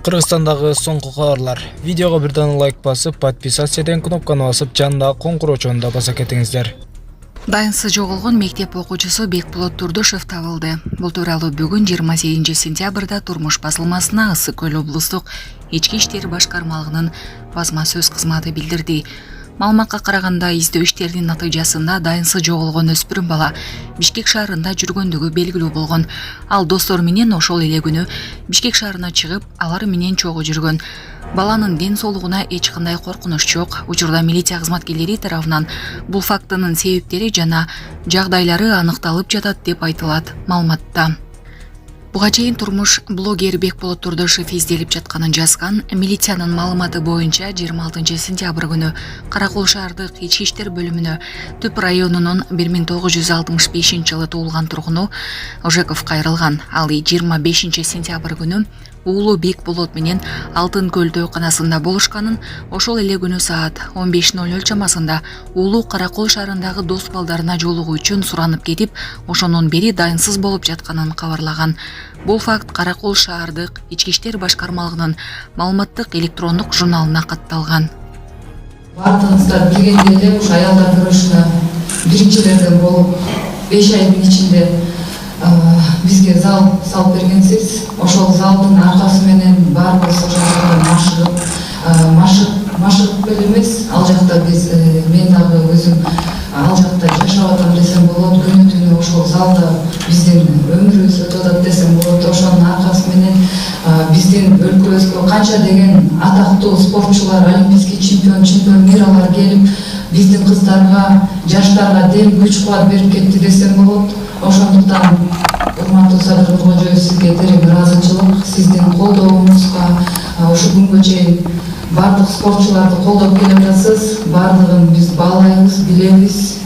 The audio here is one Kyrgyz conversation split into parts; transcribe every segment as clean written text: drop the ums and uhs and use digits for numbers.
Кыргызстандагы соңку кабарлар. Видеого бирден лайк басып, подписаться деген кнопканы басып, жандагы коңгуроочуну да баса кетиңиздер. Дайынсыз жоголгон мектеп окуучусу Бекболот Турдушев табылды. Бул тууралуу бүгүн 28 сентябрда Турмуш басылмасына Ысык Көл облустук ички иштер башкармалыгынын басма сөз кызматы билдирди. Маалыматка караганда, издөө иштеринин натыйжасында дайынсыз жоголгон өспүрүм бала Бишкек шаарында жүргөндүгү белгилүү болгон. Ал достору менен ошол эле күнү Бишкек шаарына чыгып, алар менен чогуу жүргөн. Баланын ден соолугуна эч кандай коркунуч жок. Учурда милиция кызматкерлери тарабынан бул фактынын себептери жана жагдайлары аныкталып жатат деп айтылат маалыматта. Буга чейин Турмуш блогер Бекболот Турдушев изделип жатканын жазган. Милициянын маалыматы боюнча 26 сентябрь күнү Каракол шаардык ички иштер бөлүмүнө Түп районунун 1965 жылы туулган тургуну Ожеков кайрылган. Ал 25 сентябрь күнү уулу Бекболот менен Алтын Көл ооканасында болушканын, ошол эле күнү саат 15:00 чамасында уулу Каракол шаарындагы дос балдарына жолугуу үчүн суранып кетип, ошондон бери дайынсыз болуп жатканын кабарлаган. Бул факт Каракол шаардык ички иштер башкармалыгынын маалыматтык электрондук журналына катталган. Бардыгыңыздар билгендей эле ушу аялдар күрөшүнө биринчилерден болуп 5 айдын ичинде бизге зал салып бергенсиз. Ошол залдын аркасы менен баарыбыз ошол машыгып эле эмес, ал жакта биз мен дагы өзүм ал жакта жашап атам десем болот. Күнү түнү ошол залда биздин өмүрүбүз өтүп атат десем болот. Ошонун аркасы менен биздин өлкөбүзгө канча деген атактуу спортчулар, олимпийский чемпион миралар келип, биздин кыздарга, жаштарга дем күч кубат берип кетти десем болот. Ошондуктан урматтуу Садыр Нуркожоев, сизге терең ыраазычылык. Сиздин колдооңузга ушу күнгө чейин бардык спортчуларды колдоп келе жатасыз. Бардыгын биз баалайбыз, билебиз.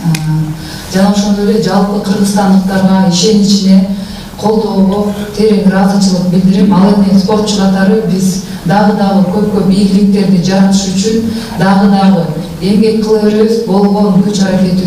Жана ошондой эле жалпы кыргызстандыктарга ишеничине, колдоого терең ыраазычылык билдирем. Ал эми спортчу катары биз дагы көп ийгиликтерди жаратыш үчүн дагы эмгек кыла беребиз. Болгон күч аракетибиз